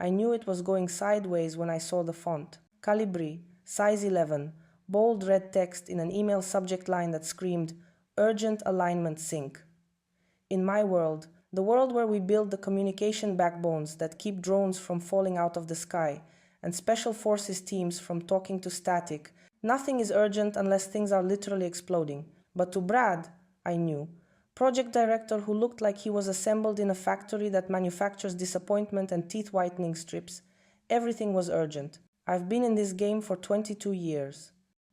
I knew it was going sideways when I saw the font. Calibri, size 11, bold red text in an email subject line that screamed, "Urgent alignment sync." In my world, the world where we build the communication backbones that keep drones from falling out of the sky and special forces teams from talking to static, nothing is urgent unless things are literally exploding. But to Brad, I knew, project director who looked like he was assembled in a factory that manufactures disappointment and teeth whitening strips, everything was urgent. I've been in this game for 22 years.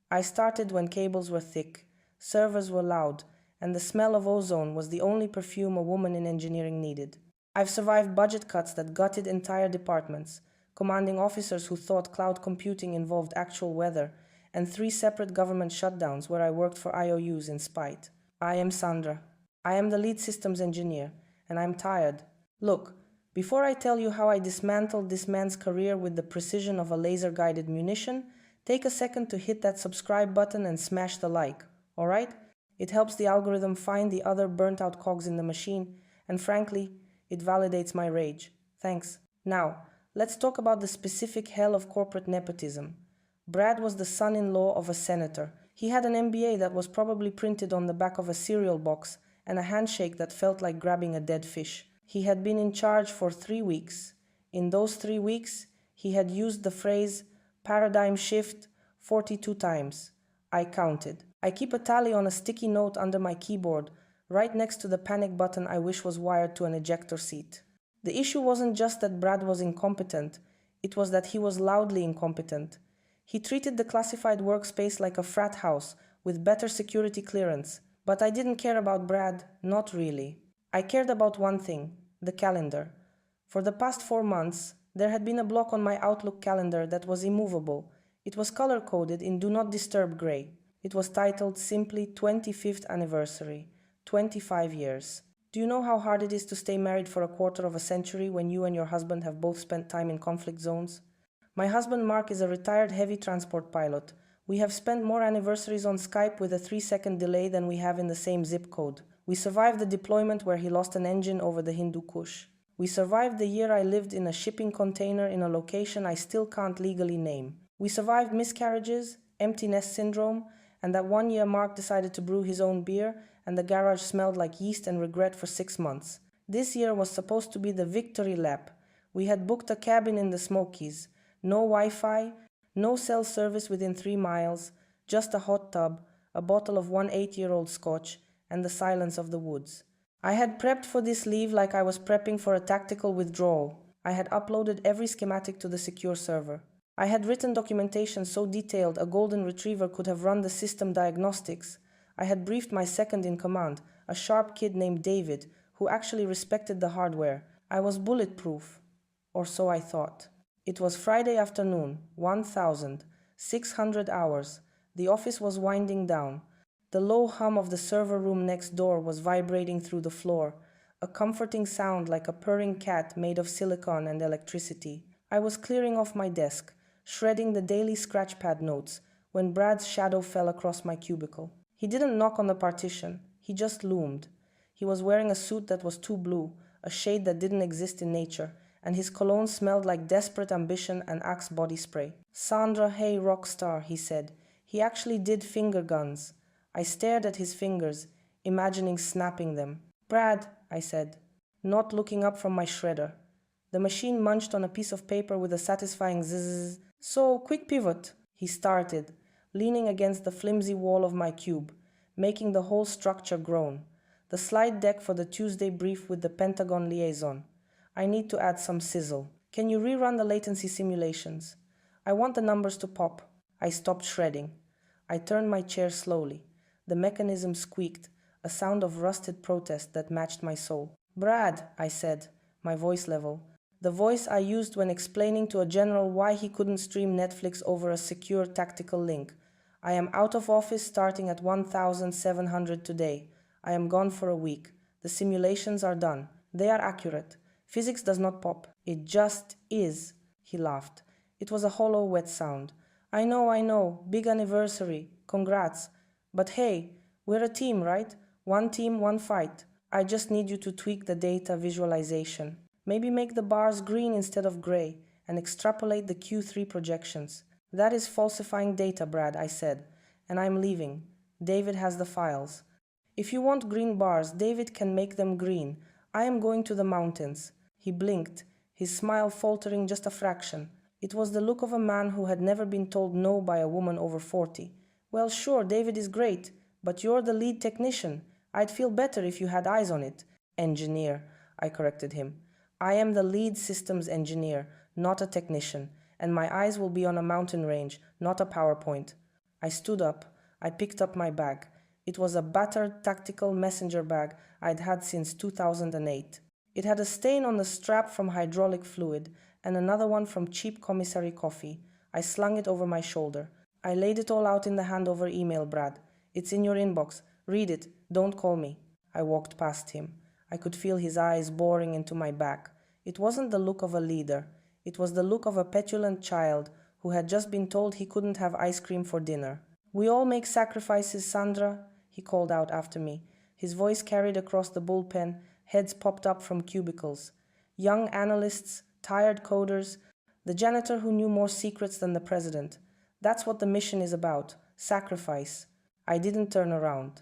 I started when cables were thick, servers were loud, and the smell of ozone was the only perfume a woman in engineering needed. I've survived budget cuts that gutted entire departments, commanding officers who thought cloud computing involved actual weather, and 3 separate government shutdowns where I worked for IOUs in spite. I am Sandra. I am the lead systems engineer, and I'm tired. Look, before I tell you how I dismantled this man's career with the precision of a laser-guided munition, take a second to hit that subscribe button and smash the like, alright? It helps the algorithm find the other burnt-out cogs in the machine, and frankly, it validates my rage. Thanks. Now, let's talk about the specific hell of corporate nepotism. Brad was the son-in-law of a senator. He had an MBA that was probably printed on the back of a cereal box and a handshake that felt like grabbing a dead fish. He had been in charge for 3 weeks. In those 3 weeks, he had used the phrase paradigm shift 42 times. I counted. I keep a tally on a sticky note under my keyboard, right next to the panic button I wish was wired to an ejector seat. The issue wasn't just that Brad was incompetent, it was that he was loudly incompetent. He treated the classified workspace like a frat house with better security clearance. But I didn't care about Brad, not really. I cared about one thing, the calendar. For the past 4 months, there had been a block on my Outlook calendar that was immovable. It was color-coded in Do Not Disturb gray. It was titled simply 25th Anniversary, 25 years. Do you know how hard it is to stay married for a quarter of a century when you and your husband have both spent time in conflict zones? My husband Mark is a retired heavy transport pilot. We have spent more anniversaries on Skype with a 3-second delay than we have in the same zip code. We survived the deployment where he lost an engine over the Hindu Kush. We survived the year I lived in a shipping container in a location I still can't legally name. We survived miscarriages, empty nest syndrome, and that one year Mark decided to brew his own beer and the garage smelled like yeast and regret for 6 months. This year was supposed to be the victory lap. We had booked a cabin in the Smokies. No Wi-Fi, no cell service within 3 miles, just a hot tub, a bottle of 1 8-year-old scotch, and the silence of the woods. I had prepped for this leave like I was prepping for a tactical withdrawal. I had uploaded every schematic to the secure server. I had written documentation so detailed a golden retriever could have run the system diagnostics. I had briefed my second in command, a sharp kid named David, who actually respected the hardware. I was bulletproof. Or so I thought. It was Friday afternoon, 1,600 hours. The office was winding down. The low hum of the server room next door was vibrating through the floor, a comforting sound like a purring cat made of silicon and electricity. I was clearing off my desk, shredding the daily scratchpad notes, when Brad's shadow fell across my cubicle. He didn't knock on the partition, he just loomed. He was wearing a suit that was too blue, a shade that didn't exist in nature, and his cologne smelled like desperate ambition and Axe body spray. "Sandra, hey, rock star," he said. He actually did finger guns. I stared at his fingers, imagining snapping them. "Brad," I said, not looking up from my shredder. The machine munched on a piece of paper with a satisfying zzz. "So, quick pivot," he started, leaning against the flimsy wall of my cube, making the whole structure groan. The slide deck for the Tuesday brief with the Pentagon liaison. I need to add some sizzle. Can you rerun the latency simulations? I want the numbers to pop. I stopped shredding. I turned my chair slowly. The mechanism squeaked, a sound of rusted protest that matched my soul. "Brad," I said, my voice level. The voice I used when explaining to a general why he couldn't stream Netflix over a secure tactical link. "I am out of office starting at 1,700 today. I am gone for a week. The simulations are done. They are accurate. Physics does not pop. It just is." He laughed. It was a hollow, wet sound. I know. Big anniversary. Congrats. But hey, we're a team, right? One team, one fight. I just need you to tweak the data visualization. Maybe make the bars green instead of gray and extrapolate the Q3 projections. That is falsifying data, Brad, I said, and I'm leaving. David has the files. If you want green bars, David can make them green. I am going to the mountains. He blinked, his smile faltering just a fraction. It was the look of a man who had never been told no by a woman over 40. Well, sure, David is great, but you're the lead technician. I'd feel better if you had eyes on it. Engineer, I corrected him. I am the lead systems engineer, not a technician, and my eyes will be on a mountain range, not a PowerPoint. I stood up. I picked up my bag. It was a battered tactical messenger bag I'd had since 2008. It had a stain on the strap from hydraulic fluid and another one from cheap commissary coffee. I slung it over my shoulder. I laid it all out in the handover email, Brad. It's in your inbox. Read it. Don't call me. I walked past him. I could feel his eyes boring into my back. It wasn't the look of a leader. It was the look of a petulant child who had just been told he couldn't have ice cream for dinner. We all make sacrifices, Sandra, he called out after me. His voice carried across the bullpen, heads popped up from cubicles. Young analysts, tired coders, the janitor who knew more secrets than the president. That's what the mission is about, sacrifice. I didn't turn around.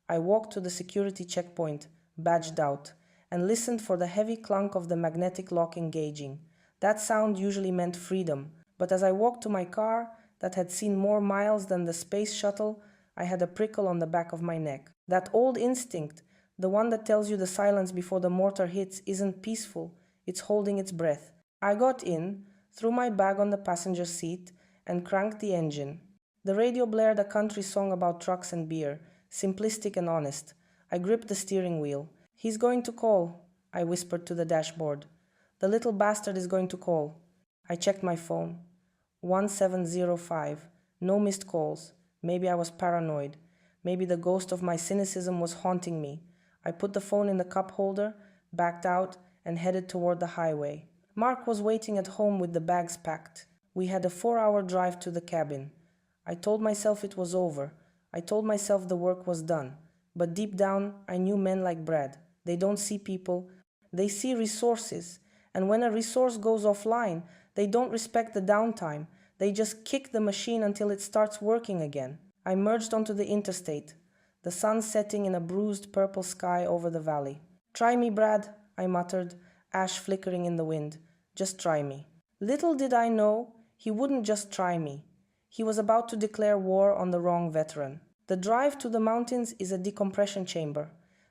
I walked to the security checkpoint, badged out, and listened for the heavy clunk of the magnetic lock engaging. That sound usually meant freedom, but as I walked to my car, that had seen more miles than the space shuttle, I had a prickle on the back of my neck. That old instinct, the one that tells you the silence before the mortar hits, isn't peaceful, it's holding its breath. I got in, threw my bag on the passenger seat, and cranked the engine. The radio blared a country song about trucks and beer, simplistic and honest. I gripped the steering wheel. He's going to call, I whispered to the dashboard. The little bastard is going to call. I checked my phone. 1705. No missed calls. Maybe I was paranoid. Maybe the ghost of my cynicism was haunting me. I put the phone in the cup holder, backed out, and headed toward the highway. Mark was waiting at home with the bags packed. We had a 4-hour drive to the cabin. I told myself it was over. I told myself the work was done. But deep down, I knew men like Brad. They don't see people. They see resources. And when a resource goes offline, they don't respect the downtime. They just kick the machine until it starts working again. I merged onto the interstate, the sun setting in a bruised purple sky over the valley. Try me, Brad, I muttered, ash flickering in the wind. Just try me. Little did I know, he wouldn't just try me. He was about to declare war on the wrong veteran. The drive to the mountains is a decompression chamber.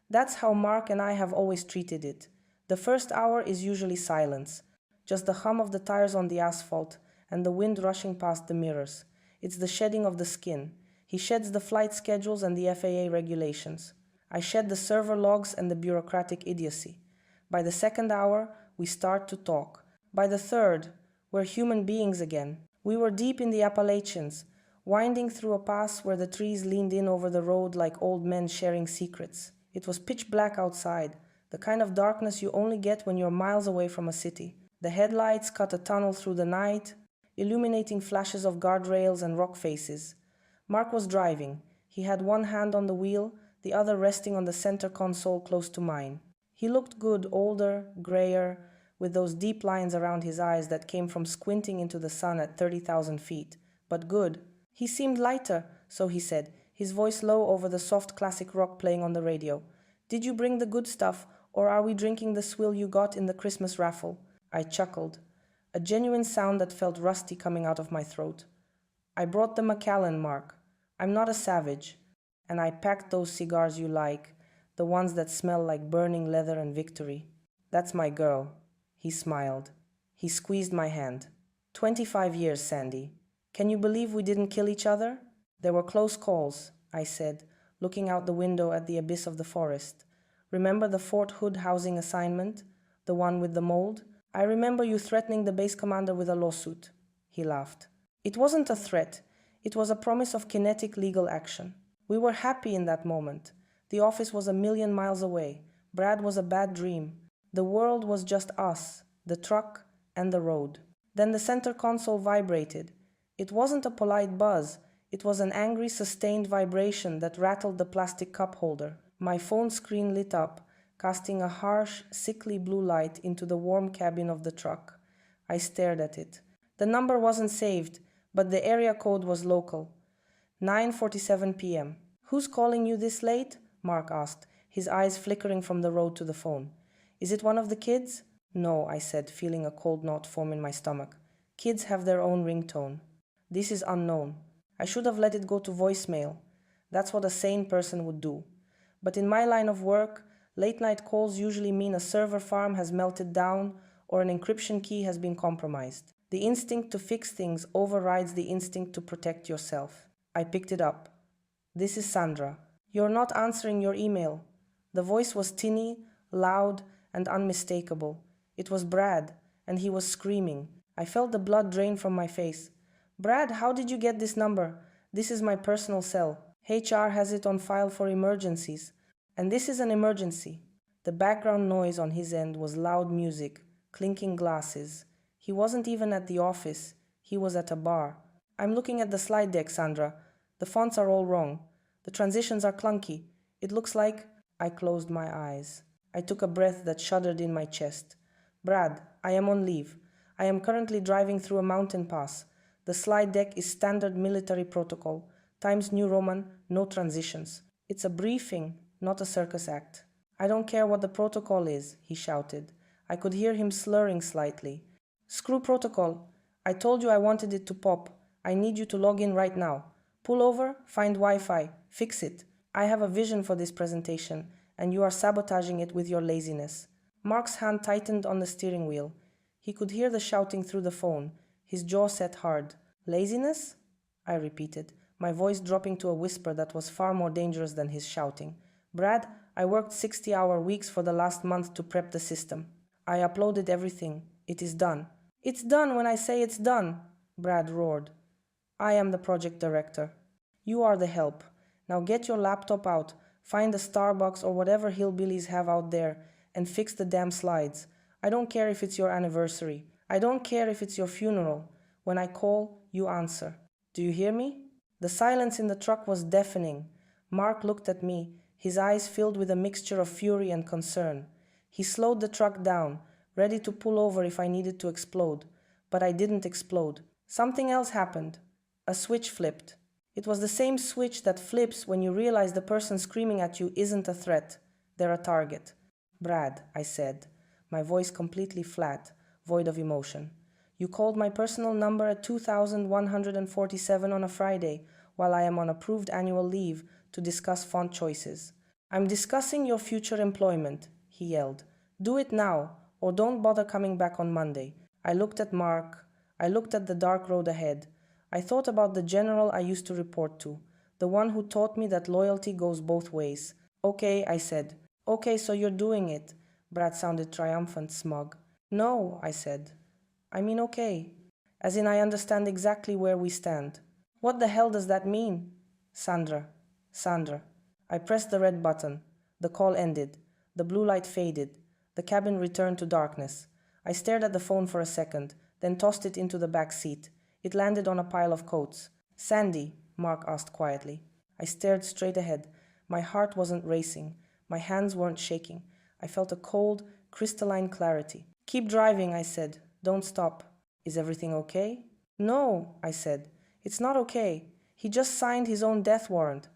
That's how Mark and I have always treated it. The first hour is usually silence, just the hum of the tires on the asphalt and the wind rushing past the mirrors. It's the shedding of the skin. He sheds the flight schedules and the FAA regulations. I shed the server logs and the bureaucratic idiocy. By the second hour, we start to talk. By the third, we're human beings again. We were deep in the Appalachians, winding through a pass where the trees leaned in over the road like old men sharing secrets. It was pitch black outside, the kind of darkness you only get when you're miles away from a city. The headlights cut a tunnel through the night, illuminating flashes of guardrails and rock faces. Mark was driving. He had one hand on the wheel, the other resting on the center console close to mine. He looked good, older, grayer, with those deep lines around his eyes that came from squinting into the sun at 30,000 feet. But good. He seemed lighter, so he said, his voice low over the soft classic rock playing on the radio. Did you bring the good stuff, or are we drinking the swill you got in the Christmas raffle? I chuckled, a genuine sound that felt rusty coming out of my throat. I brought the Macallan, Mark. I'm not a savage. And I packed those cigars you like, the ones that smell like burning leather and victory. That's my girl. He smiled. He squeezed my hand. 25 years, Sandy. Can you believe we didn't kill each other? There were close calls, I said, looking out the window at the abyss of the forest. Remember the Fort Hood housing assignment? The one with the mold? I remember you threatening the base commander with a lawsuit. He laughed. It wasn't a threat. It was a promise of kinetic legal action. We were happy in that moment. The office was 1,000,000 miles away. Brad was a bad dream. The world was just us, the truck, and the road. Then the center console vibrated. It wasn't a polite buzz. It was an angry, sustained vibration that rattled the plastic cup holder. My phone screen lit up, casting a harsh, sickly blue light into the warm cabin of the truck. I stared at it. The number wasn't saved, but the area code was local. 9:47 p.m. "Who's calling you this late?" Mark asked, his eyes flickering from the road to the phone. "Is it one of the kids?" "No," I said, feeling a cold knot form in my stomach. "Kids have their own ringtone." "This is unknown. I should have let it go to voicemail. That's what a sane person would do. But in my line of work, late-night calls usually mean a server farm has melted down or an encryption key has been compromised. The instinct to fix things overrides the instinct to protect yourself." I picked it up. "This is Sandra. You're not answering your email." The voice was tinny, loud, and unmistakable. It was Brad, and he was screaming. I felt the blood drain from my face. "Brad, how did you get this number? This is my personal cell. HR has it on file for emergencies. And this is an emergency." The background noise on his end was loud music, clinking glasses. He wasn't even at the office. He was at a bar. "I'm looking at the slide deck, Sandra. The fonts are all wrong. The transitions are clunky. It looks like—" I closed my eyes. I took a breath that shuddered in my chest. "Brad, I am on leave. I am currently driving through a mountain pass. The slide deck is standard military protocol. Times New Roman, no transitions. It's a briefing, not a circus act." "I don't care what the protocol is," he shouted. I could hear him slurring slightly. "Screw protocol. I told you I wanted it to pop. I need you to log in right now. Pull over, find Wi-Fi, fix it. I have a vision for this presentation, and you are sabotaging it with your laziness." Mark's hand tightened on the steering wheel. He could hear the shouting through the phone, his jaw set hard. "Laziness?" I repeated, my voice dropping to a whisper that was far more dangerous than his shouting. "Brad, I worked 60-hour weeks for the last month to prep the system. I uploaded everything. It is done." "It's done when I say it's done," Brad roared. "I am the project director. You are the help. Now get your laptop out, find a Starbucks or whatever hillbillies have out there, and fix the damn slides. I don't care if it's your anniversary. I don't care if it's your funeral. When I call, you answer. Do you hear me?" The silence in the truck was deafening. Mark looked at me, his eyes filled with a mixture of fury and concern. He slowed the truck down, ready to pull over if I needed to explode. But I didn't explode. Something else happened. A switch flipped. It was the same switch that flips when you realize the person screaming at you isn't a threat. They're a target. "Brad," I said, my voice completely flat, void of emotion. "You called my personal number at 2147 on a Friday, while I am on approved annual leave, to discuss font choices. I'm discussing your future employment," he yelled. "Do it now, or don't bother coming back on Monday." I looked at Mark. I looked at the dark road ahead. I thought about the general I used to report to, the one who taught me that loyalty goes both ways. "Okay," I said. "Okay, so you're doing it." Brad sounded triumphant, smug. "No," I said. "I mean okay. As in I understand exactly where we stand." "What the hell does that mean?" Sandra. I pressed the red button. The call ended. The blue light faded. The cabin returned to darkness. I stared at the phone for a second, then tossed it into the back seat. It landed on a pile of coats. "Sandy?" Mark asked quietly. I stared straight ahead. My heart wasn't racing. My hands weren't shaking. I felt a cold, crystalline clarity. "Keep driving," I said. "Don't stop." "Is everything okay?" "No," I said. "It's not okay. He just signed his own death warrant.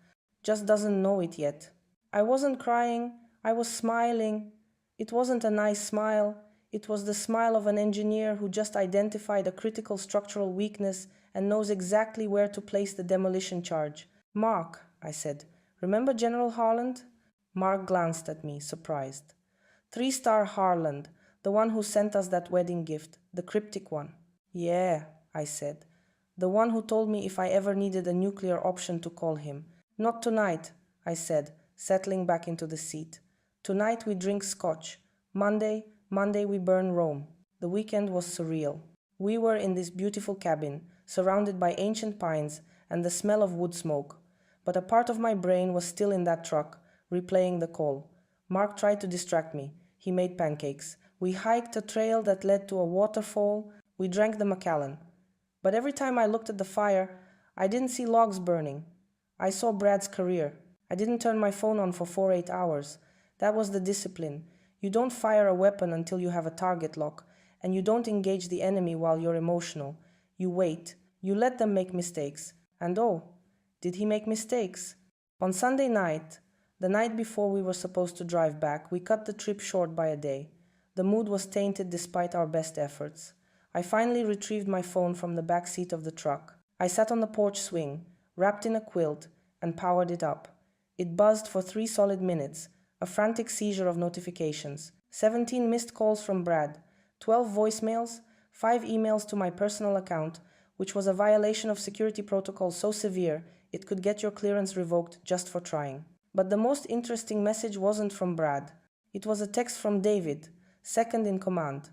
Just doesn't know it yet." I wasn't crying. I was smiling. It wasn't a nice smile. It was the smile of an engineer who just identified a critical structural weakness and knows exactly where to place the demolition charge. "Mark," I said, "remember General Harland?" Mark glanced at me, surprised. "Three-star Harland, the one who sent us that wedding gift, the cryptic one." "Yeah," I said. "The one who told me if I ever needed a nuclear option to call him." "Not tonight," I said, settling back into the seat. "Tonight we drink scotch. Monday we burn Rome." The weekend was surreal. We were in this beautiful cabin, surrounded by ancient pines and the smell of wood smoke. But a part of my brain was still in that truck, replaying the call. Mark tried to distract me. He made pancakes. We hiked a trail that led to a waterfall. We drank the Macallan. But every time I looked at the fire, I didn't see logs burning. I saw Brad's career. I didn't turn my phone on for 8 hours. That was the discipline. You don't fire a weapon until you have a target lock, and you don't engage the enemy while you're emotional. You wait. You let them make mistakes. And oh, did he make mistakes? On Sunday night, the night before we were supposed to drive back, we cut the trip short by a day. The mood was tainted despite our best efforts. I finally retrieved my phone from the back seat of the truck. I sat on the porch swing, wrapped in a quilt, and powered it up. It buzzed for 3 solid minutes, a frantic seizure of notifications. 17 missed calls from Brad, 12 voicemails, 5 emails to my personal account, which was a violation of security protocol so severe it could get your clearance revoked just for trying. But the most interesting message wasn't from Brad. It was a text from David, second in command.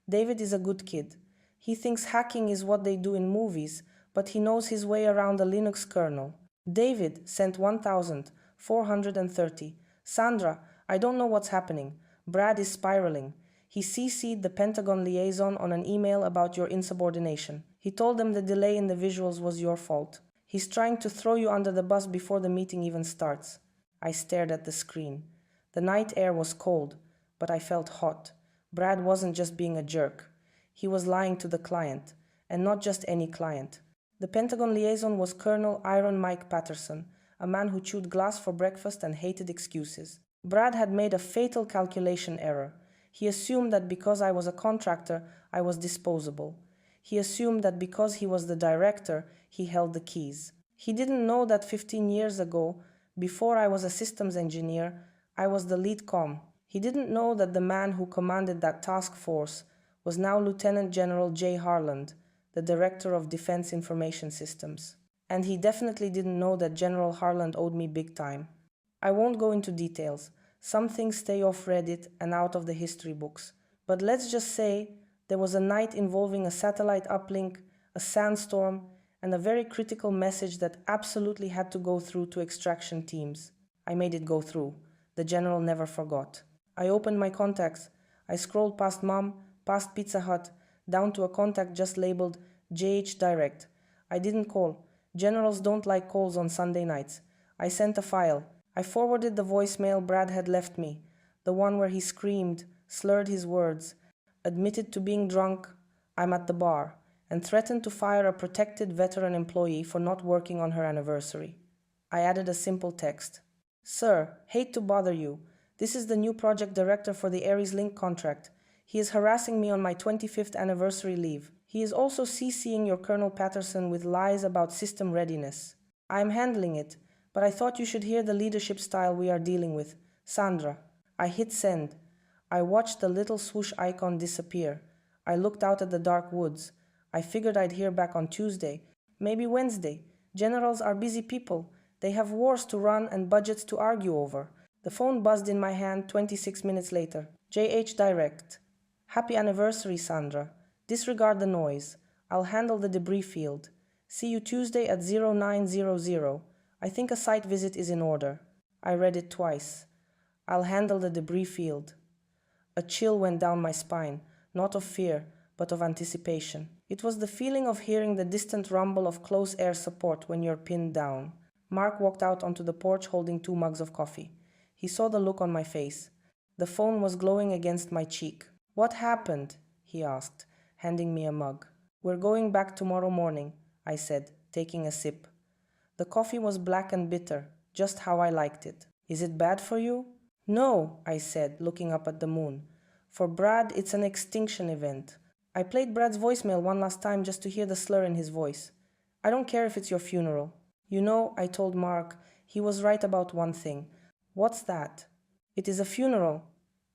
David is a good kid. He thinks hacking is what they do in movies, but he knows his way around a Linux kernel. David sent 1,430. Sandra, I don't know what's happening. Brad is spiraling. He CC'd the Pentagon liaison on an email about your insubordination. He told them the delay in the visuals was your fault. He's trying to throw you under the bus before the meeting even starts. I stared at the screen. The night air was cold, but I felt hot. Brad wasn't just being a jerk. He was lying to the client, and not just any client. The Pentagon liaison was Colonel Iron Mike Patterson, a man who chewed glass for breakfast and hated excuses. Brad had made a fatal calculation error. He assumed that because I was a contractor, I was disposable. He assumed that because he was the director, he held the keys. He didn't know that 15 years ago, before I was a systems engineer, I was the lead comm. He didn't know that the man who commanded that task force was now Lieutenant General Jay Harland, the Director of Defense Information Systems. And he definitely didn't know that General Harland owed me big time. I won't go into details. Some things stay off Reddit and out of the history books. But let's just say there was a night involving a satellite uplink, a sandstorm, and a very critical message that absolutely had to go through to extraction teams. I made it go through. The general never forgot. I opened my contacts. I scrolled past Mom, past Pizza Hut, down to a contact just labeled JH Direct. I didn't call. Generals don't like calls on Sunday nights. I sent a file. I forwarded the voicemail Brad had left me, the one where he screamed, slurred his words, admitted to being drunk, I'm at the bar, and threatened to fire a protected veteran employee for not working on her anniversary. I added a simple text. Sir, hate to bother you. This is the new project director for the Ares Link contract. He is harassing me on my 25th anniversary leave. He is also CCing your Colonel Patterson with lies about system readiness. I am handling it, but I thought you should hear the leadership style we are dealing with. Sandra. I hit send. I watched the little swoosh icon disappear. I looked out at the dark woods. I figured I'd hear back on Tuesday, maybe Wednesday. Generals are busy people. They have wars to run and budgets to argue over. The phone buzzed in my hand 26 minutes later. JH Direct. Happy anniversary, Sandra. Disregard the noise. I'll handle the debris field. See you Tuesday at 0900. I think a site visit is in order. I read it twice. I'll handle the debris field. A chill went down my spine, not of fear, but of anticipation. It was the feeling of hearing the distant rumble of close air support when you're pinned down. Mark walked out onto the porch holding 2 mugs of coffee. He saw the look on my face. The phone was glowing against my cheek. What happened? He asked, handing me a mug. We're going back tomorrow morning, I said, taking a sip. The coffee was black and bitter, just how I liked it. Is it bad for you? No, I said, looking up at the moon. For Brad, it's an extinction event. I played Brad's voicemail one last time just to hear the slur in his voice. I don't care if it's your funeral. You know, I told Mark, he was right about one thing. What's that? It is a funeral.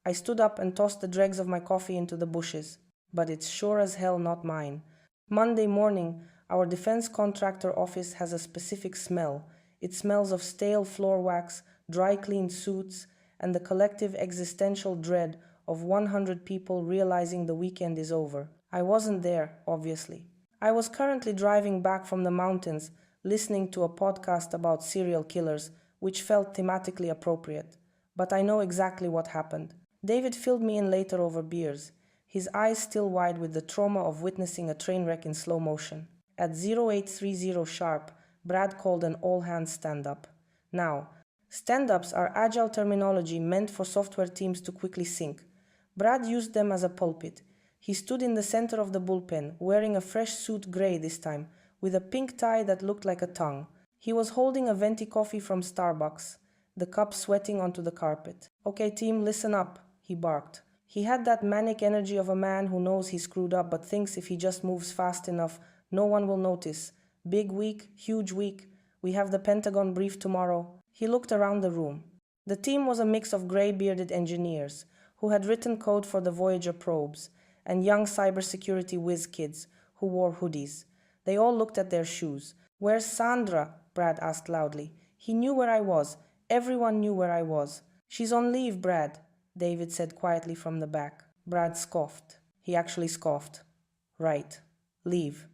I stood up and tossed the dregs of my coffee into the bushes. But it's sure as hell not mine. Monday morning, our defense contractor office has a specific smell. It smells of stale floor wax, dry cleaned suits, and the collective existential dread of 100 people realizing the weekend is over. I wasn't there, obviously. I was currently driving back from the mountains, listening to a podcast about serial killers, which felt thematically appropriate. But I know exactly what happened. David filled me in later over beers, his eyes still wide with the trauma of witnessing a train wreck in slow motion. At 0830 sharp, Brad called an all-hands stand-up. Now, Stand-ups are agile terminology meant for software teams to quickly sync. Brad used them as a pulpit. He stood in the center of the bullpen, wearing a fresh suit gray this time, with a pink tie that looked like a tongue. He was holding a venti coffee from Starbucks, the cup sweating onto the carpet. "Okay, team, listen up," he barked. He had that manic energy of a man who knows he screwed up but thinks if he just moves fast enough, no one will notice. "Big week, huge week. We have the Pentagon brief tomorrow." He looked around the room. The team was a mix of gray-bearded engineers who had written code for the Voyager probes and young cybersecurity whiz kids who wore hoodies. They all looked at their shoes. "Where's Sandra?" Brad asked loudly. He knew where I was. Everyone knew where I was. "She's on leave, Brad," David said quietly from the back. Brad scoffed. He actually scoffed. "Right. Leave.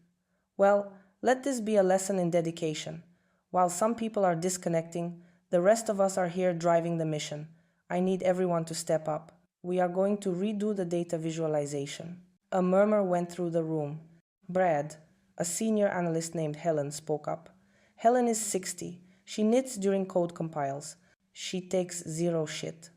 Well, let this be a lesson in dedication. While some people are disconnecting, the rest of us are here driving the mission. I need everyone to step up. We are going to redo the data visualization." A murmur went through the room. Brad, a senior analyst named Helen, spoke up. Helen is 60. She knits during code compiles. She takes zero shit.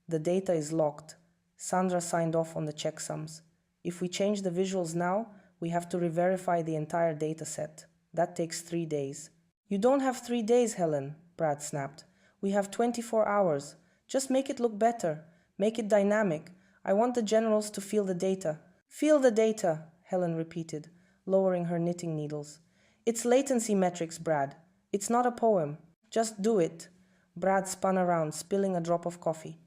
"The data is locked." Sandra signed off on the checksums. "If we change the visuals now, we have to re-verify the entire data set. That takes 3 days. "You don't have 3 days, Helen," Brad snapped. "We have 24 hours. Just make it look better. Make it dynamic. I want the generals to feel the data." "Feel the data," Helen repeated, lowering her knitting needles. "It's latency metrics, Brad. It's not a poem. Just do it." Brad spun around, spilling a drop of coffee.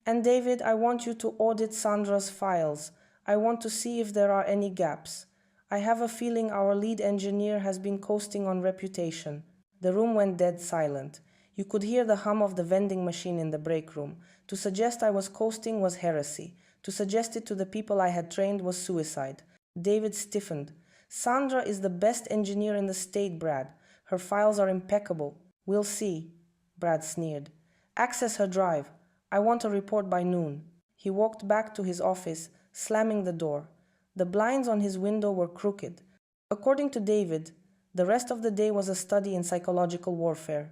"And David, I want you to audit Sandra's files. I want to see if there are any gaps. I have a feeling our lead engineer has been coasting on reputation." The room went dead silent. You could hear the hum of the vending machine in the break room. To suggest I was coasting was heresy. To suggest it to the people I had trained was suicide. David stiffened. "Sandra is the best engineer in the state, Brad. Her files are impeccable." "We'll see," Brad sneered. "Access her drive. I want a report by noon." He walked back to his office, slamming the door. The blinds on his window were crooked. According to David, the rest of the day was a study in psychological warfare.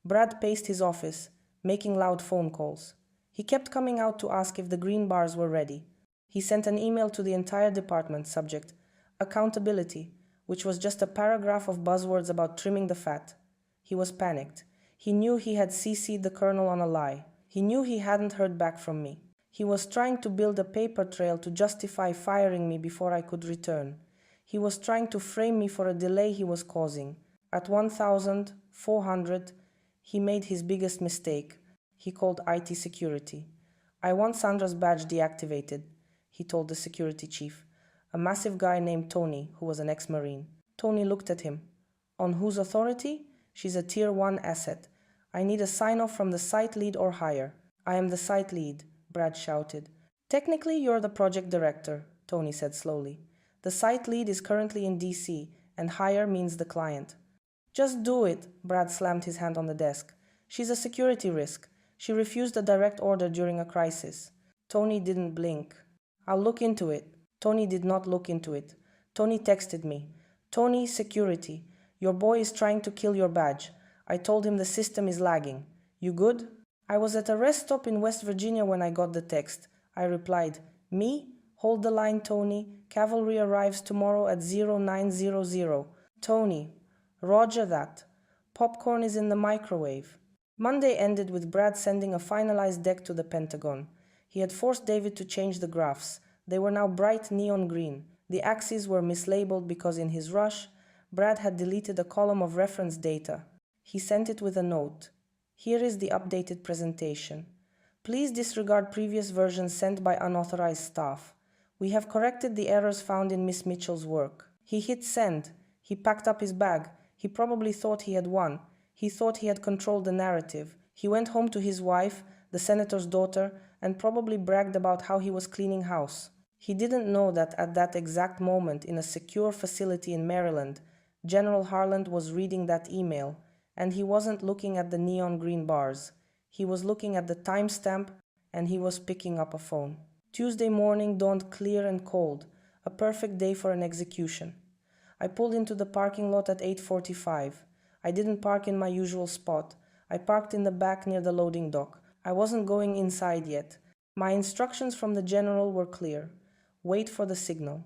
Brad paced his office, making loud phone calls. He kept coming out to ask if the green bars were ready. He sent an email to the entire department, subject, "Accountability," which was just a paragraph of buzzwords about trimming the fat. He was panicked. He knew he had CC'd the colonel on a lie. He knew he hadn't heard back from me. He was trying to build a paper trail to justify firing me before I could return. He was trying to frame me for a delay he was causing. At 1,400, he made his biggest mistake. He called IT security. "I want Sandra's badge deactivated," he told the security chief, a massive guy named Tony, who was an ex-Marine. Tony looked at him. "On whose authority? She's a Tier 1 asset. I need a sign-off from the site lead or higher." "I am the site lead," Brad shouted. "Technically, you're the project director," Tony said slowly. "The site lead is currently in DC, and higher means the client." "Just do it," Brad slammed his hand on the desk. "She's a security risk. She refused a direct order during a crisis." Tony didn't blink. "I'll look into it." Tony did not look into it. Tony texted me. "Tony, security. Your boy is trying to kill your badge. I told him the system is lagging. You good?" "I was at a rest stop in West Virginia when I got the text." I replied, "Me? Hold the line, Tony. Cavalry arrives tomorrow at 0900. Tony, roger that. Popcorn is in the microwave." Monday ended with Brad sending a finalized deck to the Pentagon. He had forced David to change the graphs. They were now bright neon green. The axes were mislabeled because in his rush, Brad had deleted a column of reference data. He sent it with a note. "Here is the updated presentation. Please disregard previous versions sent by unauthorized staff. We have corrected the errors found in Miss Mitchell's work." He hit send. He packed up his bag. He probably thought he had won. He thought he had controlled the narrative. He went home to his wife, the senator's daughter, and probably bragged about how he was cleaning house. He didn't know that at that exact moment in a secure facility in Maryland, General Harland was reading that email, and he wasn't looking at the neon green bars. He was looking at the timestamp, and he was picking up a phone. Tuesday morning dawned clear and cold, a perfect day for an execution. I pulled into the parking lot at 8:45. I didn't park in my usual spot. I parked in the back near the loading dock. I wasn't going inside yet. My instructions from the general were clear. Wait for the signal.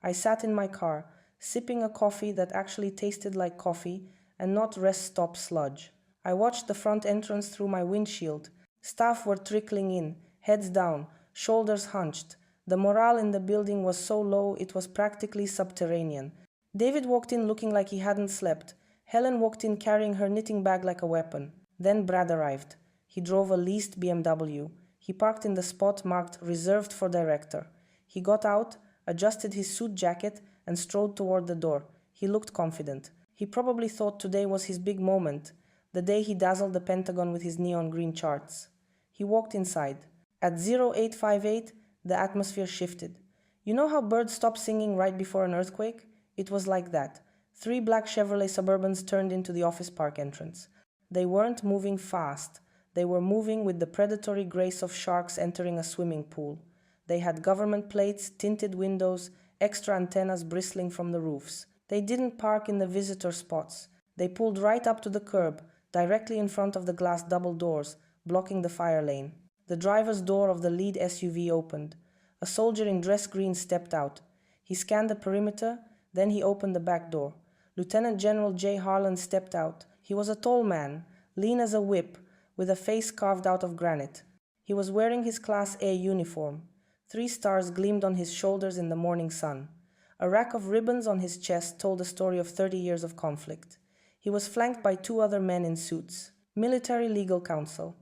I sat in my car, sipping a coffee that actually tasted like coffee and not rest stop sludge. I watched the front entrance through my windshield. Staff were trickling in, heads down, shoulders hunched. The morale in the building was so low it was practically subterranean. David walked in looking like he hadn't slept. Helen walked in carrying her knitting bag like a weapon. Then Brad arrived. He drove a leased BMW. He parked in the spot marked reserved for director. He got out, adjusted his suit jacket, and strode toward the door. He looked confident. He probably thought today was his big moment, the day he dazzled the Pentagon with his neon green charts. He walked inside. At 0858, the atmosphere shifted. You know how birds stop singing right before an earthquake? It was like that. 3 black Chevrolet Suburbans turned into the office park entrance. They weren't moving fast. They were moving with the predatory grace of sharks entering a swimming pool. They had government plates, tinted windows, extra antennas bristling from the roofs. They didn't park in the visitor spots. They pulled right up to the curb, directly in front of the glass double doors, blocking the fire lane. The driver's door of the lead SUV opened. A soldier in dress green stepped out. He scanned the perimeter, then he opened the back door. Lieutenant General J. Harlan stepped out. He was a tall man, lean as a whip, with a face carved out of granite. He was wearing his Class A uniform. 3 stars gleamed on his shoulders in the morning sun. A rack of ribbons on his chest told the story of 30 years of conflict. He was flanked by 2 other men in suits. Military legal counsel.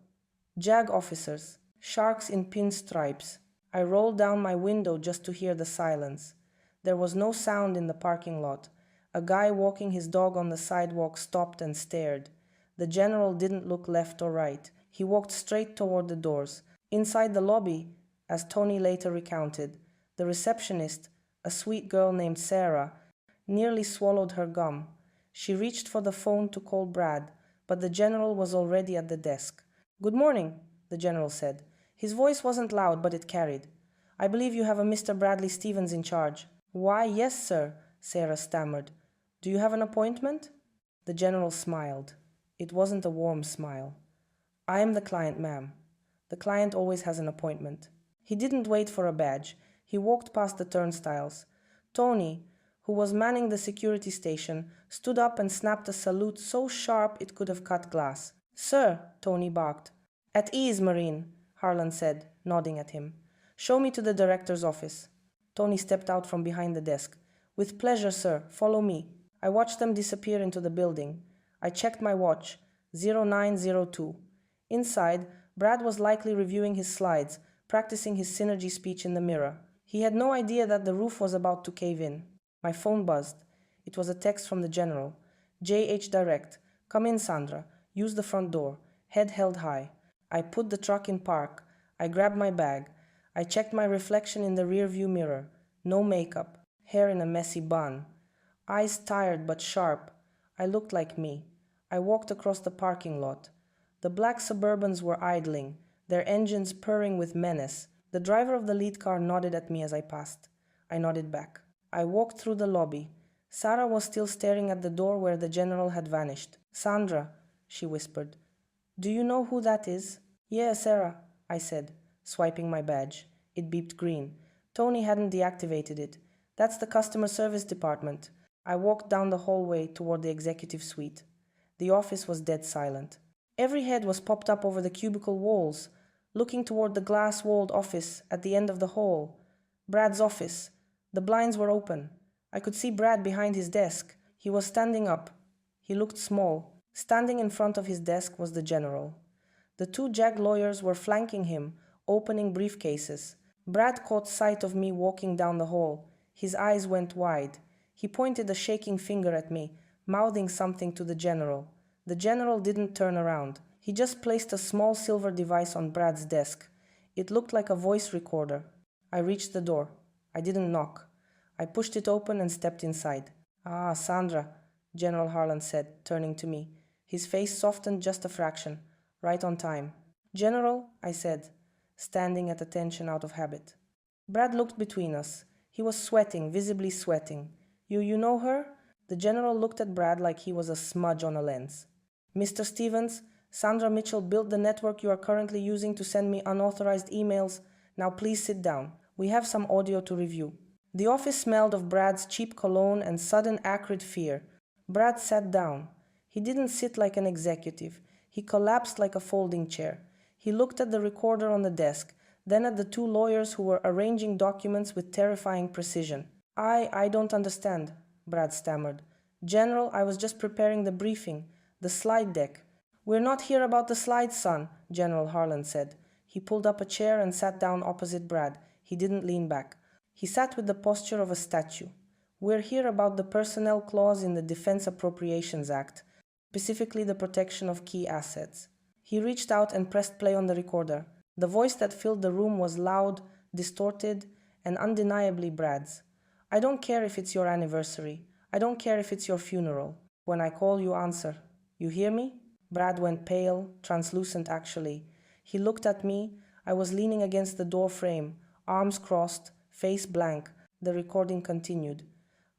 JAG officers. Sharks in pinstripes. I rolled down my window just to hear the silence. There was no sound in the parking lot. A guy walking his dog on the sidewalk stopped and stared. The general didn't look left or right. He walked straight toward the doors. Inside the lobby, as Tony later recounted, the receptionist, a sweet girl named Sarah, nearly swallowed her gum. She reached for the phone to call Brad, but the general was already at the desk. "Good morning," the general said. His voice wasn't loud, but it carried. "I believe you have a Mr. Bradley Stevens in charge." "Why, yes, sir," Sarah stammered. "Do you have an appointment?" The general smiled. It wasn't a warm smile. "I am the client, ma'am. The client always has an appointment." He didn't wait for a badge. He walked past the turnstiles. Tony, who was manning the security station, stood up and snapped a salute so sharp it could have cut glass. "Sir," Tony barked. "At ease, Marine," Harlan said, nodding at him. "Show me to the director's office." Tony stepped out from behind the desk. "With pleasure, sir. Follow me." I watched them disappear into the building. I checked my watch. 0902. Inside, Brad was likely reviewing his slides, practicing his synergy speech in the mirror. He had no idea that the roof was about to cave in. My phone buzzed. It was a text from the general. "JH Direct. Come in, Sandra. Use the front door. Head held high." I put the truck in park. I grabbed my bag. I checked my reflection in the rearview mirror. No makeup. Hair in a messy bun. Eyes tired but sharp. I looked like me. I walked across the parking lot. The black Suburbans were idling, their engines purring with menace. The driver of the lead car nodded at me as I passed. I nodded back. I walked through the lobby. Sarah was still staring at the door where the general had vanished. "Sandra," she whispered. "Do you know who that is?" "Yeah, Sarah," I said, swiping my badge. It beeped green. Tony hadn't deactivated it. "That's the customer service department." I walked down the hallway toward the executive suite. The office was dead silent. Every head was popped up over the cubicle walls, looking toward the glass-walled office at the end of the hall. Brad's office. The blinds were open. I could see Brad behind his desk. He was standing up. He looked small. Standing in front of his desk was the general. The 2 JAG lawyers were flanking him, opening briefcases. Brad caught sight of me walking down the hall. His eyes went wide. He pointed a shaking finger at me, mouthing something to the general. The general didn't turn around. He just placed a small silver device on Brad's desk. It looked like a voice recorder. I reached the door. I didn't knock. I pushed it open and stepped inside. "Ah, Sandra," General Harlan said, turning to me. His face softened just a fraction. "Right on time." "General," I said, standing at attention out of habit. Brad looked between us. He was sweating, visibly sweating. You know her?" The general looked at Brad like he was a smudge on a lens. "Mr. Stevens, Sandra Mitchell built the network you are currently using to send me unauthorized emails. Now please sit down. We have some audio to review. The office smelled of Brad's cheap cologne and sudden acrid fear. Brad sat down. He didn't sit like an executive. He collapsed like a folding chair. He looked at the recorder on the desk, then at the two lawyers who were arranging documents with terrifying precision. I don't understand, Brad stammered. General, I was just preparing the briefing, the slide deck. We're not here about the slides, son, General Harlan said. He pulled up a chair and sat down opposite Brad. He didn't lean back. He sat with the posture of a statue. We're here about the personnel clause in the Defense Appropriations Act, specifically the protection of key assets. He reached out and pressed play on the recorder. The voice that filled the room was loud, distorted, and undeniably Brad's. I don't care if it's your anniversary. I don't care if it's your funeral. When I call, you answer. You hear me? Brad went pale, translucent actually. He looked at me. I was leaning against the door frame, arms crossed, face blank. The recording continued.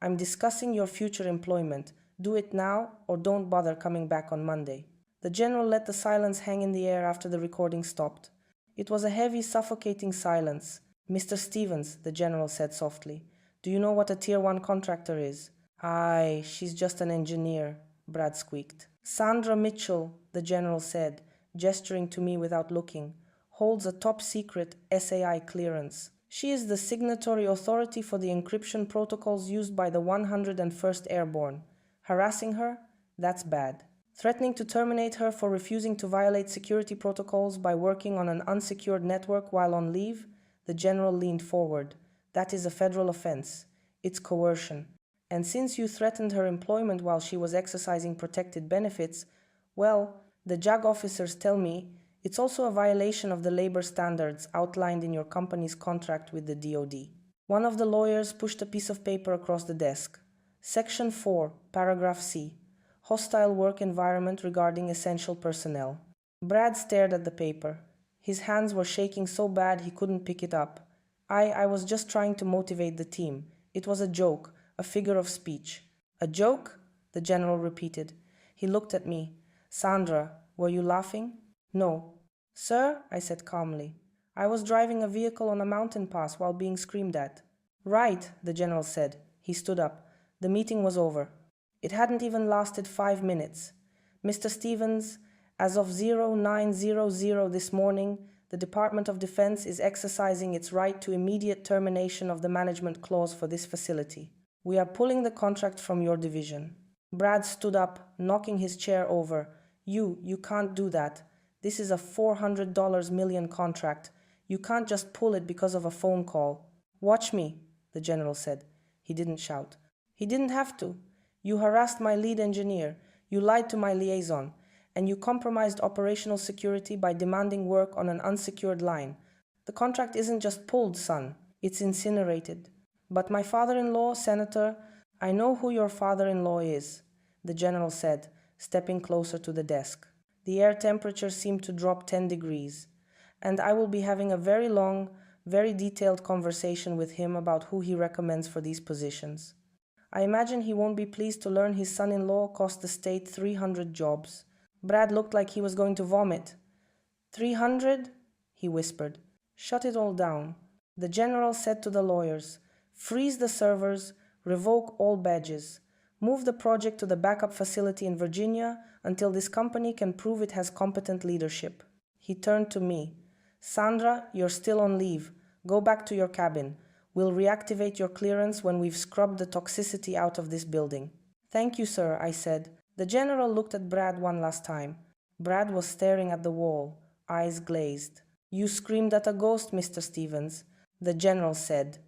I'm discussing your future employment. Do it now or don't bother coming back on Monday. The general let the silence hang in the air after the recording stopped. It was a heavy, suffocating silence. Mr. Stevens, the general said softly, do you know what a Tier 1 contractor is? Aye, she's just an engineer, Brad squeaked. Sandra Mitchell, the general said, gesturing to me without looking, holds a top-secret SAI clearance. She is the signatory authority for the encryption protocols used by the 101st Airborne. Harassing her? That's bad. Threatening to terminate her for refusing to violate security protocols by working on an unsecured network while on leave? The general leaned forward. That is a federal offense. It's coercion. And since you threatened her employment while she was exercising protected benefits, well, the JAG officers tell me it's also a violation of the labor standards outlined in your company's contract with the DoD. One of the lawyers pushed a piece of paper across the desk. Section 4, paragraph C. Hostile work environment regarding essential personnel. Brad stared at the paper. His hands were shaking so bad he couldn't pick it up. I was just trying to motivate the team. It was a joke, a figure of speech. A joke? The general repeated. He looked at me. Sandra, were you laughing? No. Sir, I said calmly. I was driving a vehicle on a mountain pass while being screamed at. Right, the general said. He stood up. The meeting was over. It hadn't even lasted 5 minutes. Mr. Stevens, as of 0900 this morning, the Department of Defense is exercising its right to immediate termination of the management clause for this facility. We are pulling the contract from your division. Brad stood up, knocking his chair over. You can't do that. This is a $400 million contract. You can't just pull it because of a phone call. Watch me, the general said. He didn't shout. He didn't have to. You harassed my lead engineer. You lied to my liaison. And you compromised operational security by demanding work on an unsecured line. The contract isn't just pulled, son. It's incinerated. But my father-in-law, Senator, I know who your father-in-law is, the general said, stepping closer to the desk. The air temperature seemed to drop 10 degrees. And I will be having a very long, very detailed conversation with him about who he recommends for these positions. I imagine he won't be pleased to learn his son-in-law cost the state 300 jobs. Brad looked like he was going to vomit. 300? He whispered. Shut it all down. The general said to the lawyers, freeze the servers, revoke all badges. Move the project to the backup facility in Virginia until this company can prove it has competent leadership. He turned to me. Sandra, you're still on leave. Go back to your cabin. We'll reactivate your clearance when we've scrubbed the toxicity out of this building. Thank you, sir, I said. The general looked at Brad one last time. Brad was staring at the wall, eyes glazed. You screamed at a ghost, Mr. Stevens, the general said.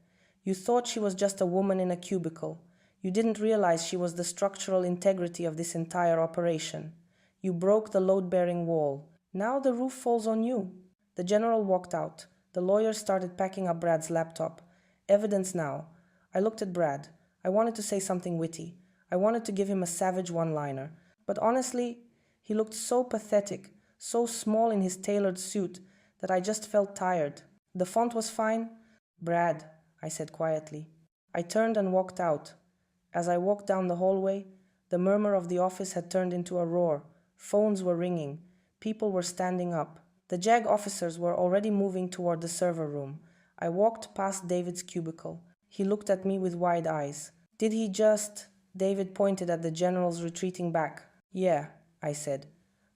You thought she was just a woman in a cubicle. You didn't realize she was the structural integrity of this entire operation. You broke the load-bearing wall. Now the roof falls on you. The general walked out. The lawyer started packing up Brad's laptop. Evidence now. I looked at Brad. I wanted to say something witty. I wanted to give him a savage one-liner. But honestly, he looked so pathetic, so small in his tailored suit, that I just felt tired. The font was fine. Brad, I said quietly. I turned and walked out. As I walked down the hallway, the murmur of the office had turned into a roar. Phones were ringing. People were standing up. The JAG officers were already moving toward the server room. I walked past David's cubicle. He looked at me with wide eyes. Did he just... David pointed at the generals retreating back. Yeah, I said.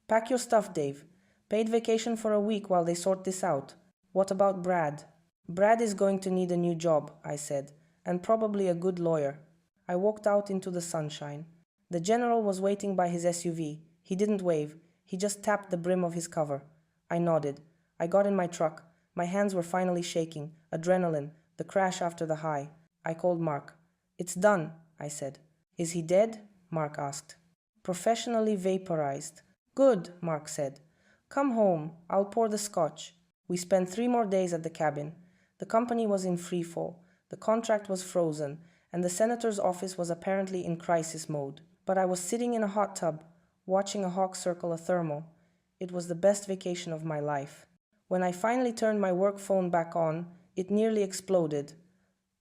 Pack your stuff, Dave. Paid vacation for a week while they sort this out. What about Brad? Brad is going to need a new job, I said, and probably a good lawyer. I walked out into the sunshine. The general was waiting by his SUV. He didn't wave. He just tapped the brim of his cover. I nodded. I got in my truck. My hands were finally shaking. Adrenaline, the crash after the high. I called Mark. It's done, I said. Is he dead? Mark asked. Professionally vaporized. Good, Mark said. Come home. I'll pour the scotch. We spent 3 more days at the cabin. The company was in free fall. The contract was frozen, and the senator's office was apparently in crisis mode. But I was sitting in a hot tub, watching a hawk circle a thermal. It was the best vacation of my life. When I finally turned my work phone back on, it nearly exploded.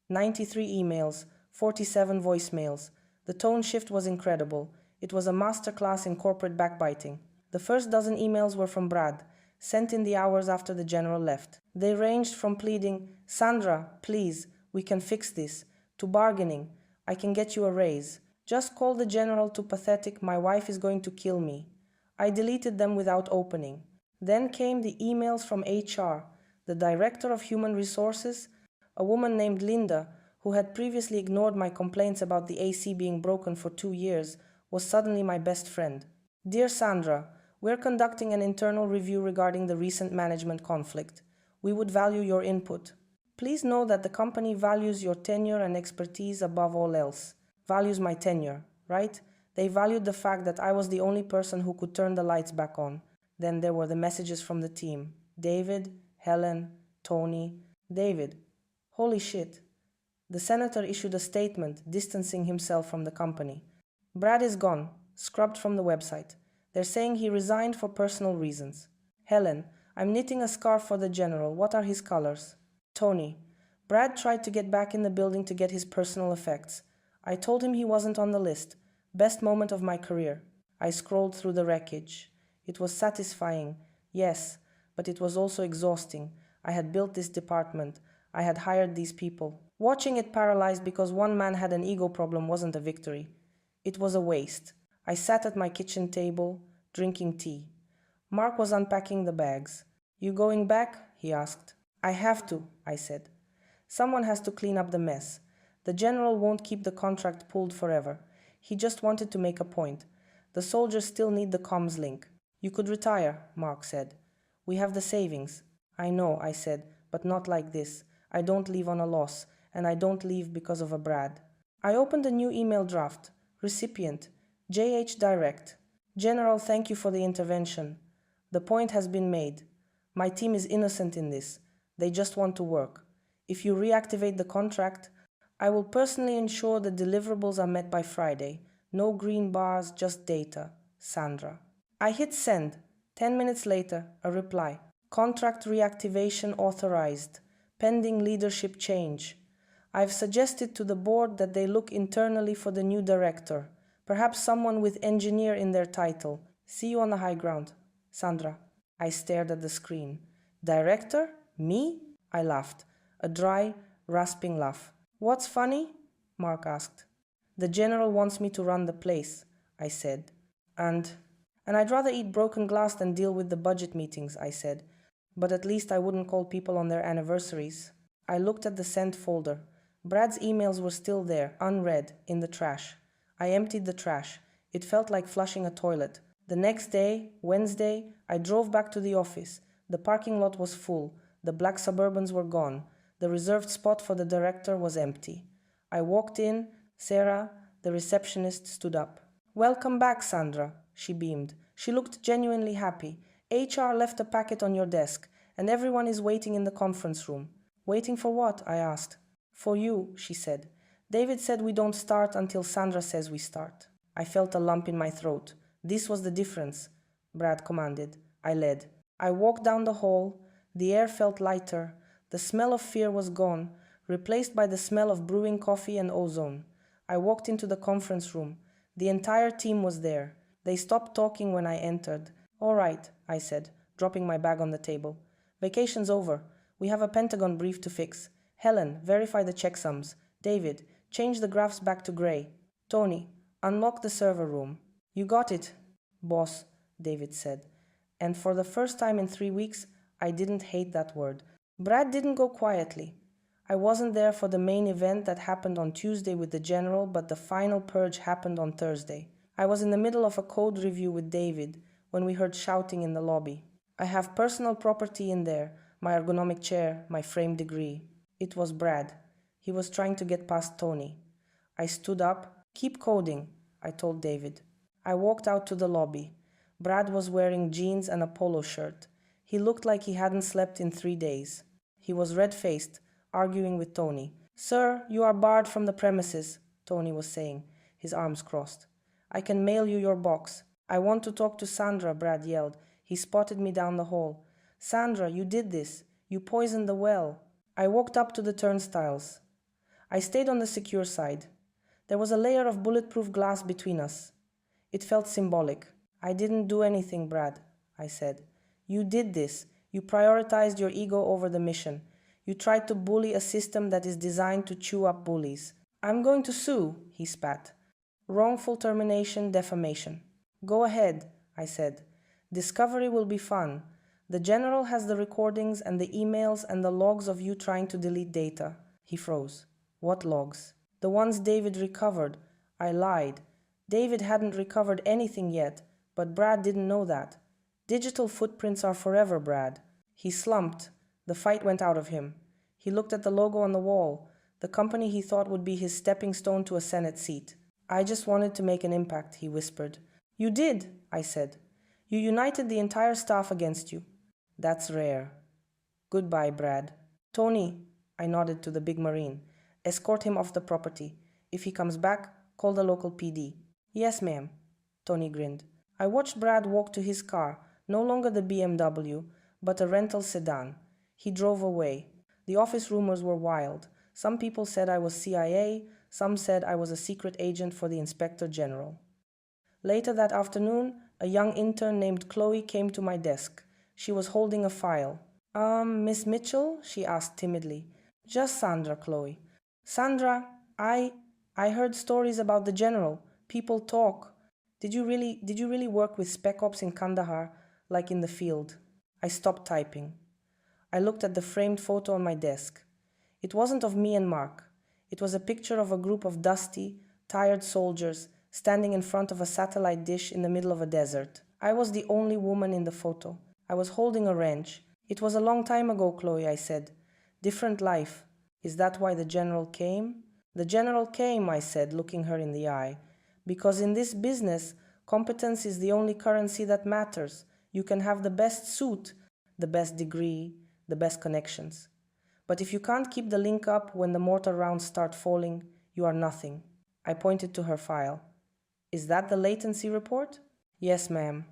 93 emails, 47 voicemails. The tone shift was incredible. It was a masterclass in corporate backbiting. The first dozen emails were from Brad, sent in the hours after the general left. They ranged from pleading, Sandra, please, we can fix this, to bargaining, I can get you a raise. Just call the general, to pathetic, my wife is going to kill me. I deleted them without opening. Then came the emails from HR, the director of human resources, a woman named Linda, who had previously ignored my complaints about the AC being broken for 2 years, was suddenly my best friend. Dear Sandra, we're conducting an internal review regarding the recent management conflict. We would value your input. Please know that the company values your tenure and expertise above all else. Values my tenure, right? They valued the fact that I was the only person who could turn the lights back on. Then there were the messages from the team. David, Helen, Tony. David. Holy shit. The senator issued a statement distancing himself from the company. Brad is gone, scrubbed from the website. They're saying he resigned for personal reasons. Helen, I'm knitting a scarf for the general. What are his colors? Tony, Brad tried to get back in the building to get his personal effects. I told him he wasn't on the list. Best moment of my career. I scrolled through the wreckage. It was satisfying, yes, but it was also exhausting. I had built this department. I had hired these people. Watching it paralyzed because one man had an ego problem wasn't a victory. It was a waste. I sat at my kitchen table, drinking tea. Mark was unpacking the bags. You going back? He asked. I have to, I said. Someone has to clean up the mess. The general won't keep the contract pulled forever. He just wanted to make a point. The soldiers still need the comms link. You could retire, Mark said. We have the savings. I know, I said, but not like this. I don't leave on a loss, and I don't leave because of a Brad. I opened a new email draft. Recipient, JH Direct. General, thank you for the intervention. The point has been made. My team is innocent in this. They just want to work. If you reactivate the contract, I will personally ensure the deliverables are met by Friday. No green bars, just data. Sandra. I hit send. 10 minutes later, a reply. Contract reactivation authorized. Pending leadership change. I've suggested to the board that they look internally for the new director. Perhaps someone with engineer in their title. See you on the high ground. Sandra. I stared at the screen. Director? Me? I laughed. A dry, rasping laugh. What's funny? Mark asked. The general wants me to run the place, I said. And I'd rather eat broken glass than deal with the budget meetings, I said. But at least I wouldn't call people on their anniversaries. I looked at the sent folder. Brad's emails were still there, unread, in the trash. I emptied the trash. It felt like flushing a toilet. The next day, Wednesday, I drove back to the office. The parking lot was full. The black Suburbans were gone. The reserved spot for the director was empty. I walked in. Sarah, the receptionist, stood up. Welcome back, Sandra, she beamed. She looked genuinely happy. HR left a packet on your desk, and everyone is waiting in the conference room. Waiting for what? I asked. For you, she said. David said we don't start until Sandra says we start. I felt a lump in my throat. This was the difference, Brad commanded. I led. I walked down the hall. The air felt lighter. The smell of fear was gone, replaced by the smell of brewing coffee and ozone. I walked into the conference room. The entire team was there. They stopped talking when I entered. All right, I said, dropping my bag on the table. Vacation's over. We have a Pentagon brief to fix. Helen, verify the checksums. David, change the graphs back to gray. Tony, unlock the server room. You got it, boss, David said. And for the first time in 3 weeks, I didn't hate that word. Brad didn't go quietly. I wasn't there for the main event that happened on Tuesday with the general, but the final purge happened on Thursday. I was in the middle of a code review with David when we heard shouting in the lobby. I have personal property in there, my ergonomic chair, my framed degree. It was Brad. He was trying to get past Tony. I stood up. Keep coding, I told David. I walked out to the lobby. Brad was wearing jeans and a polo shirt. He looked like he hadn't slept in 3 days. He was red-faced, arguing with Tony. Sir, you are barred from the premises, Tony was saying, his arms crossed. I can mail you your box. I want to talk to Sandra, Brad yelled. He spotted me down the hall. Sandra, you did this. You poisoned the well. I walked up to the turnstiles. I stayed on the secure side. There was a layer of bulletproof glass between us. It felt symbolic. I didn't do anything, Brad, I said. You did this. You prioritized your ego over the mission. You tried to bully a system that is designed to chew up bullies. I'm going to sue, he spat. Wrongful termination, defamation. Go ahead, I said. Discovery will be fun. The general has the recordings and the emails and the logs of you trying to delete data. He froze. What logs? The ones David recovered. I lied. David hadn't recovered anything yet, but Brad didn't know that. Digital footprints are forever, Brad. He slumped. The fight went out of him. He looked at the logo on the wall, the company he thought would be his stepping stone to a Senate seat. I just wanted to make an impact, he whispered. You did, I said. You united the entire staff against you. That's rare. Goodbye, Brad. Tony, I nodded to the big Marine. Escort him off the property. If he comes back, call the local PD. Yes, ma'am. Tony grinned. I watched Brad walk to his car, no longer the BMW, but a rental sedan. He drove away. The office rumors were wild. Some people said I was CIA, some said I was a secret agent for the Inspector General. Later that afternoon, a young intern named Chloe came to my desk. She was holding a file. Miss Mitchell? She asked timidly. Just Sandra, Chloe. Sandra, I heard stories about the general. People talk. Did you really work with Spec Ops in Kandahar, like in the field? I stopped typing. I looked at the framed photo on my desk. It wasn't of me and Mark. It was a picture of a group of dusty, tired soldiers standing in front of a satellite dish in the middle of a desert. I was the only woman in the photo. I was holding a wrench. It was a long time ago, Chloe, I said. Different life. Is that why the general came? The general came, I said, looking her in the eye. Because in this business, competence is the only currency that matters. You can have the best suit, the best degree, the best connections. But if you can't keep the link up when the mortar rounds start falling, you are nothing. I pointed to her file. Is that the latency report? Yes, ma'am.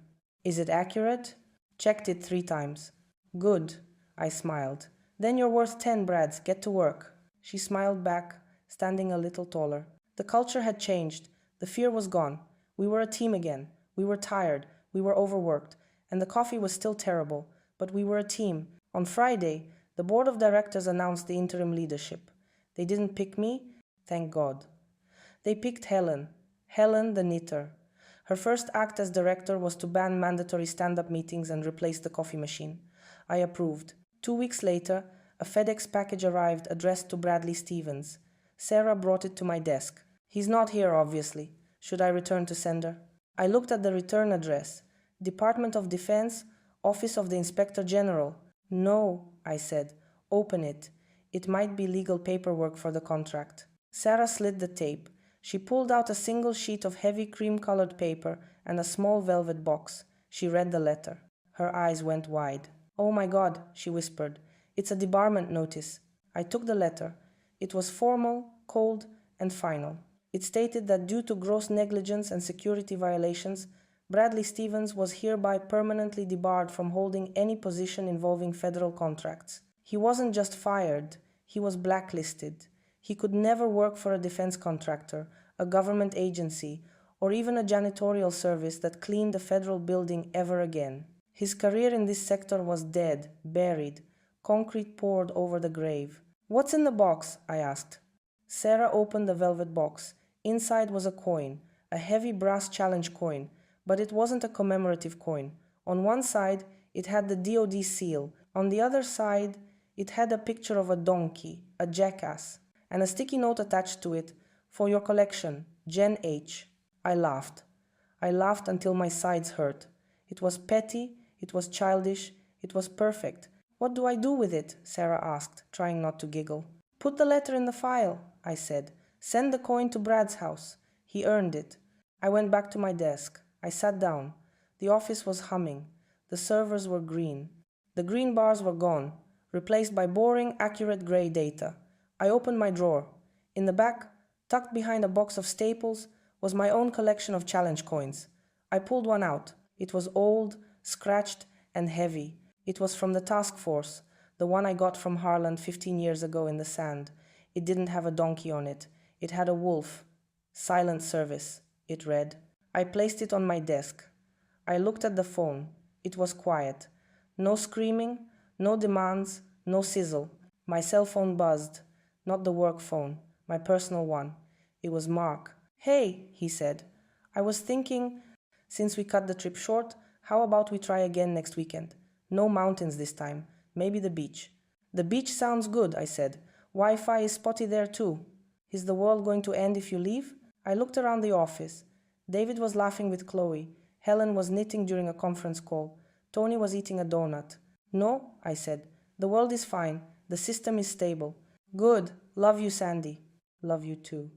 Is it accurate? Checked it 3 times. Good, I smiled. Then you're worth 10, Brads. Get to work. She smiled back, standing a little taller. The culture had changed. The fear was gone. We were a team again. We were tired. We were overworked. And the coffee was still terrible. But we were a team. On Friday, the board of directors announced the interim leadership. They didn't pick me, thank God. They picked Helen the knitter. Her first act as director was to ban mandatory stand-up meetings and replace the coffee machine. I approved. 2 weeks later, a FedEx package arrived addressed to Bradley Stevens. Sarah brought it to my desk. He's not here, obviously. Should I return to sender? I looked at the return address. Department of Defense, Office of the Inspector General. No, I said. Open it. It might be legal paperwork for the contract. Sarah slid the tape. She pulled out a single sheet of heavy cream-colored paper and a small velvet box. She read the letter. Her eyes went wide. Oh my God, she whispered. It's a debarment notice. I took the letter. It was formal, cold, and final. It stated that due to gross negligence and security violations, Bradley Stevens was hereby permanently debarred from holding any position involving federal contracts. He wasn't just fired, he was blacklisted. He could never work for a defense contractor, a government agency, or even a janitorial service that cleaned a federal building ever again. His career in this sector was dead, buried, concrete poured over the grave. "What's in the box?" I asked. Sarah opened the velvet box. Inside was a coin, a heavy brass challenge coin, but it wasn't a commemorative coin. On one side, it had the DoD seal. On the other side, it had a picture of a donkey, a jackass, and a sticky note attached to it, "For your collection, Jen H." I laughed. I laughed until my sides hurt. It was petty, it was childish, it was perfect. "What do I do with it?" Sarah asked, trying not to giggle. "Put the letter in the file," I said. "Send the coin to Brad's house. He earned it." I went back to my desk. I sat down. The office was humming. The servers were green. The green bars were gone, replaced by boring, accurate gray data. I opened my drawer. In the back, tucked behind a box of staples, was my own collection of challenge coins. I pulled one out. It was old, scratched, and heavy. It was from the task force, the one I got from Harlan 15 years ago in the sand. It didn't have a donkey on it. It had a wolf. "Silent service," it read. I placed it on my desk. I looked at the phone. It was quiet. No screaming, no demands, no sizzle. My cell phone buzzed. Not the work phone, my personal one. It was Mark. "Hey," he said. "I was thinking, since we cut the trip short, how about we try again next weekend? No mountains this time. Maybe the beach." "The beach sounds good," I said. "Wi-Fi is spotty there too." "Is the world going to end if you leave?" I looked around the office. David was laughing with Chloe. Helen was knitting during a conference call. Tony was eating a donut. "No," I said. "The world is fine. The system is stable." "Good. Love you, Sandy." "Love you too."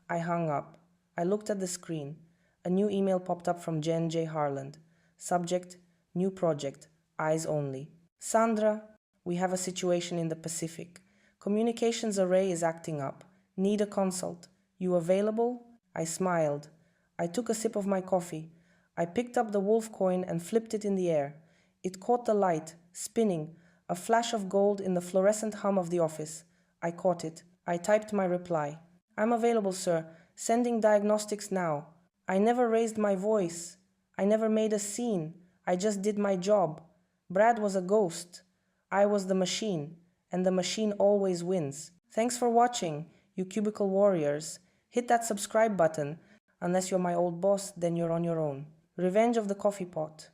I hung up. I looked at the screen. A new email popped up from Jen J. Harland. Subject: New project. Eyes only. "Sandra, we have a situation in the Pacific. Communications array is acting up. Need a consult. You available?" I smiled. I took a sip of my coffee. I picked up the wolf coin and flipped it in the air. It caught the light, spinning, a flash of gold in the fluorescent hum of the office. I caught it. I typed my reply. "I'm available, sir. Sending diagnostics now. I never raised my voice. I never made a scene. I just did my job. Brad was a ghost. I was the machine, and the machine always wins. Thanks for watching, you cubicle warriors. Hit that subscribe button. Unless you're my old boss, then you're on your own. Revenge of the Coffee Pot."